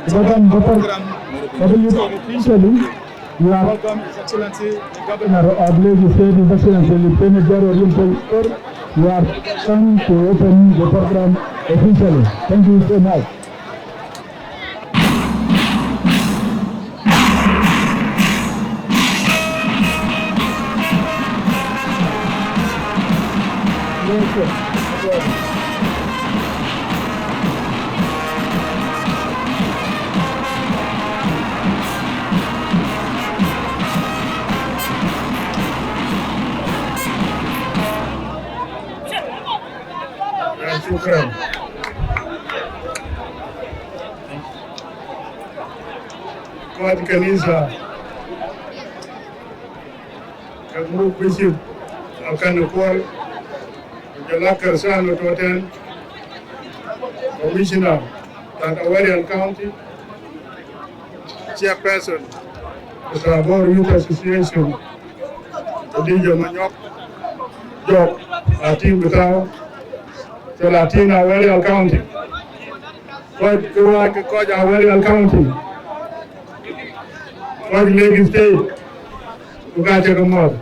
Officially, you are welcome, His Excellency, the Governor of Lagos State, His Excellency Lieutenant General Yunus. You are come to open the program officially. Thank you so much. شكرا. قائد الكنيسة كمو بيشيب akan نقول جلاك كرسان وتوتن Commissioner at Awarian County, Chairperson of the Abor Youth Association, Odinjo Manyok, Job, Latin Butao, so Latin Awarian County. What do I call Awarian County? What Lagos State? You got to come up.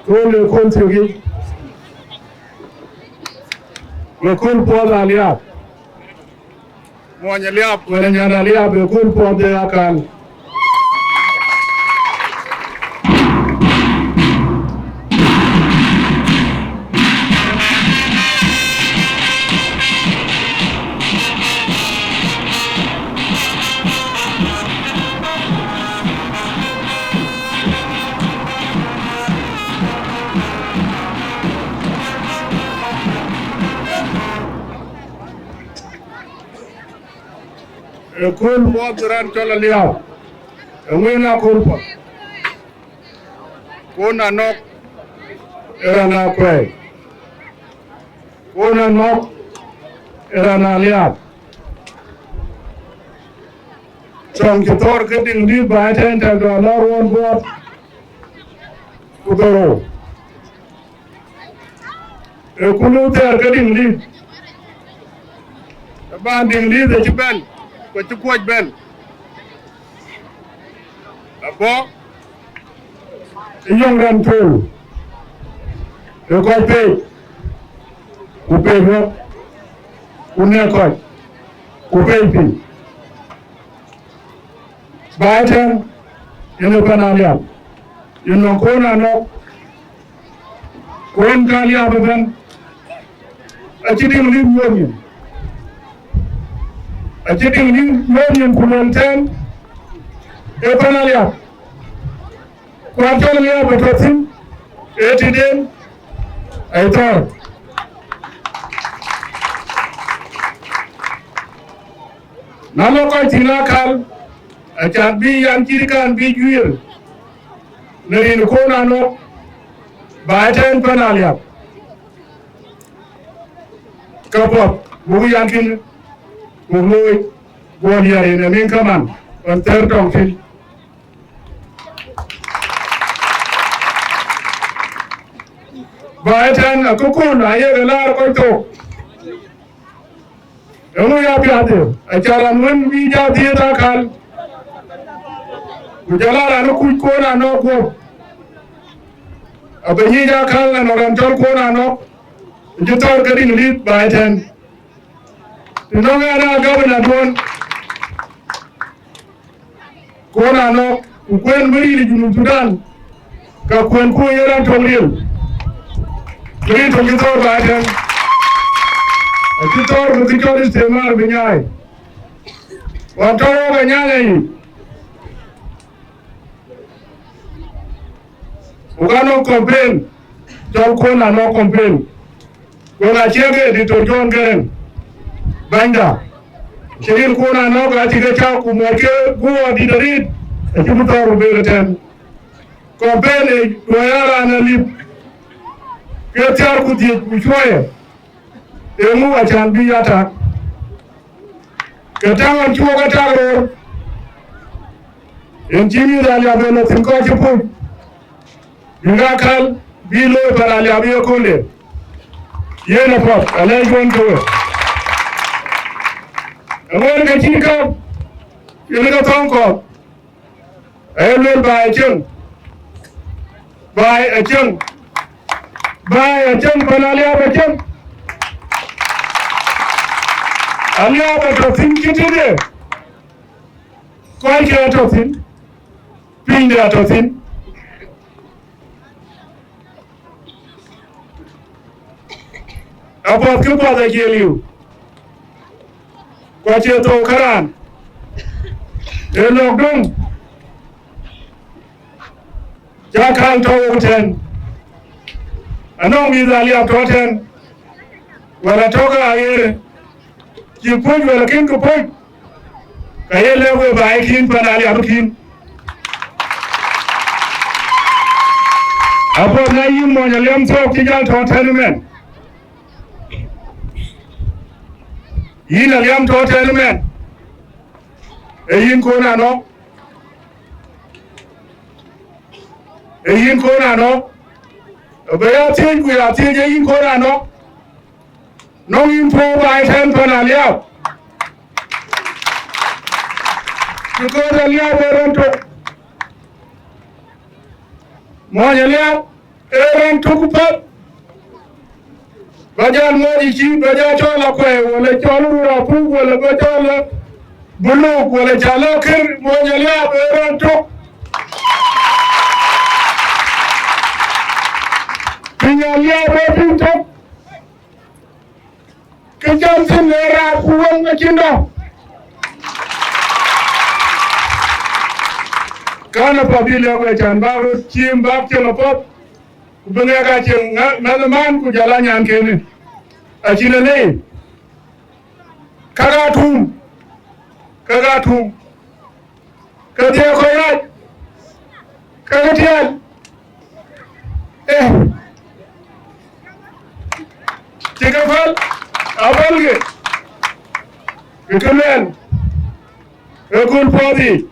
All the country. Bekul pod aliap, monya liap, monya liap. Bekul pod dia akan. Bekul pod ran cola liap, ngena kulpa. Kona nok erana kwe, kona nok erana liap. Trong kitor keting di baiten taga laruan buat kutoro. Kulu ter keting di, banding di dejibel. Kuat ben, apa? Yang rantul, kuat kupe kunyakot, kupe pi. Baiten, ini penalian, ini kona nok, kon kalian beban, aciting lim Achiting union Kumantan, Epanalia, Quatolia, Batotin, Etidin, I thought. Naloka Tinakal, I can be Yankirika and be Juil, Nerin Konano, Baiten Panalia, Kapop, Buyankin. Mului Golia in a Minkaman, on third donkey. Baitan, a cocoon, I hear a largo. Emuya Piade, a Charan Vija Theatre Kal Ujala no Kukona no go. A Benija Kal and Orantal Kona no, you thought getting lead by 10. You know where I governor one Kona no, when we in Sudan, Kakwen Kuya Tolil. Great to get out by them. A tutor with the Jordan Stemar Vinyai. What all Vinyai? Ugano complain, John Kona no complain. When I check it, to John Garen. Banda, Shirin Kona no Gatica Kumake, go did a read, a Jupiter Belaten. Complain, Royara and a lip. Get out with it, which way? They move a can be attacked. Get down to a tower. In Jimmy Dalia, think of your put. Miracle, below Paralia Kule. Yen a pot, a leg one to it. And when the chica, you know, phone call. I will buy a chung. Buy a chung. Buy a chung, Panalia, a chung. Alia, but a thing you did. Quite a to thin. Being that to thin. About Cuba, they kill you. What you do, Karan? They look down. Jack can't talk 10. I know me that you have taught 10. When I talk here, you put your king to put. I hear level by King Panali Abukin. About Naim on your limb talk, you can't talk 10 men. In a young total man, a yin corner no, a yin corner no, a bear think we are taking corner no, no info by 10 Panalia. Because a year to Monalia, Aaron took up. Bajal mori chi bajal chola kwe wala cholu rapu wala bajal bulu wala chala kir mojalia beran to pinyalia beran to kejam sin lera puang ngachindo kana pabila kwe chan baru chim bab chola pop Bunga kacang, nalaman ku jalan yang kene. Acina ni, kagatum, kerja koyak, kagatian, tiga fal, abal ke, kemudian, ekul padi.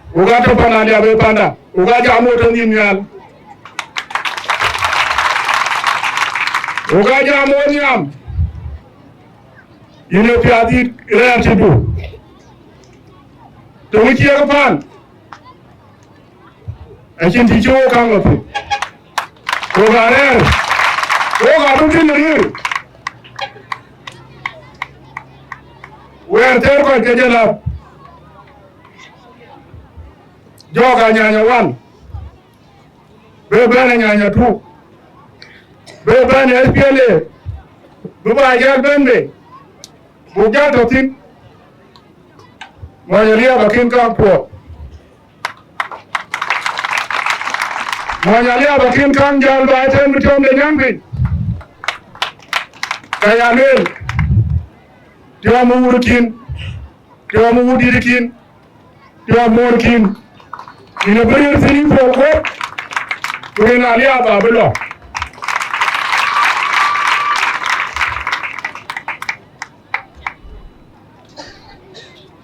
Uga to Panali abe panda, uga jamu to nyal. Uga jamu nyam. Ini piati rea cipu. Tumi kia kapan? Akin tijo kang lepu. Uga rer, uga rutin rir. Wer ter ko kejelap. Joga nyanya 1, bebana nyanya 2, bebana SPLA, buba ajal bende, buja totin, manyalia bakin kampo, manyalia bakin kam jal baiten betom de nyambi, kaya lel, dia mengurkin, dia mengudirikin, dia mengurkin. Ina beri sini pokok, tulen alia babelo.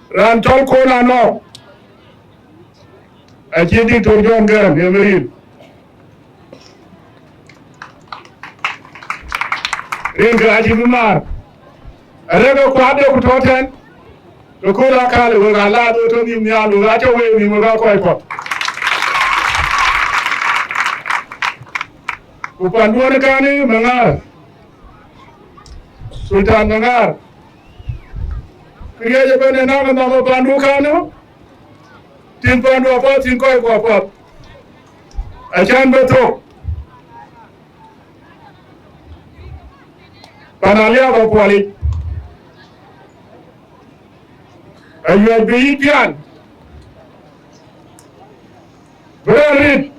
Rantol kona no, ajedi turjon garam emerin. Ringa aji bimar, arego kuade kutoten, kukola kale wala do to ni nyalu, acho we ni mga koi. Upanduan kani mengar, Sultan mengar. Kerja jalan nama nama pandu kanu, tim pandu apa, tim koi apa. Acan betul. Panalia apa kuali? Ayat bijian. Berit,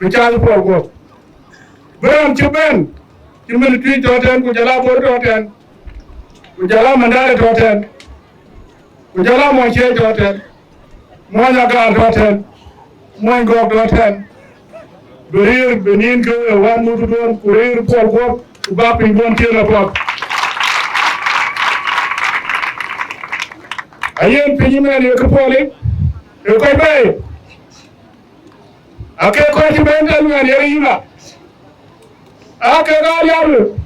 bicara pokok. Beram cuman, cuma itu toten, kujala bor toten, kujala mandare toten, kujala moche toten, moja gal toten, moja gog toten, berir benin ke wan mutu don kurir pol pol, ubah pinggul kira pol. Ayam pinjaman yang kepoli, ekor bayi, akhir kau cuman dalam yang ini lah. akagaliaru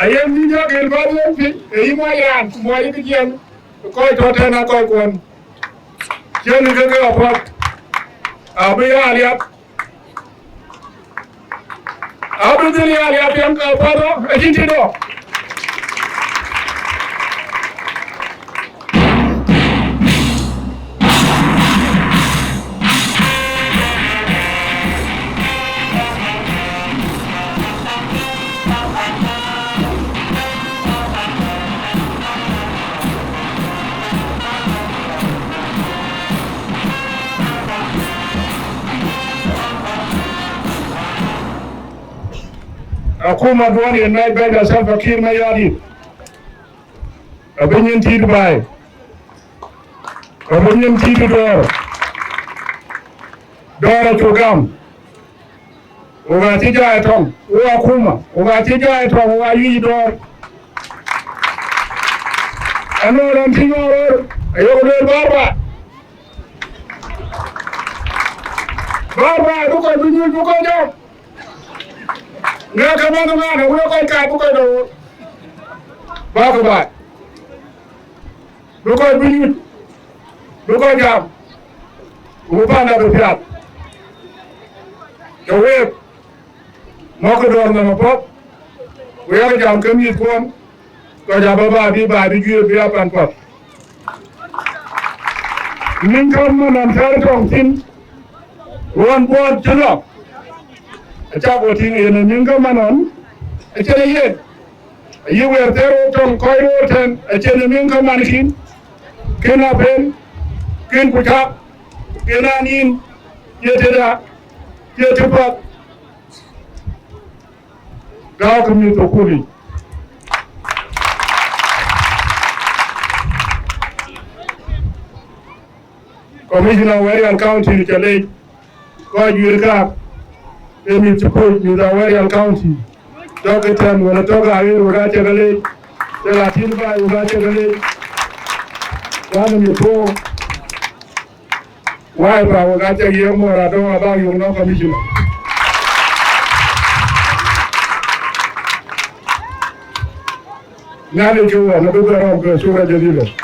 ayem ni jo gel baden fi e mo yan mo yi gigen ko to tena ko kon jen ga ga pot abi aliap abi dili aliap yang ka pado e jinti do akuma duwani en nay benda Salva Kiir Mayardit abenyen tidu bay abenyen tidu dora chugam uga tija etong uga kuma uga tija etong uga yi dor ano ran tingor ayo le barba duko binyu duko jom nga kamano nga na ulo koy ka bu koy do ba ko ba du koy binit du koy jam u ba na do fiat yo we mo ko do na mo pop we ya jam kam yi ko ko ja ba bi ju bi apan pop nin kam mo nan fer tong tin won bo jelo Acha ting yen ninga manon acha yen yi wer tero ton koiro ten acha ninga mankin kena ben ken kuta kenanin yeteda yetupa gaw kami to kuli Commissioner Warian County Chale ko yurka Emi support ni da Warian County. Dogetan wala toga ayi wala tegale. Dela tilba wala tegale. Wana mi po. Wai ba wala tegi mo ra do ba yung no commissioner. Nale juwa na do ron ko sura jadilo.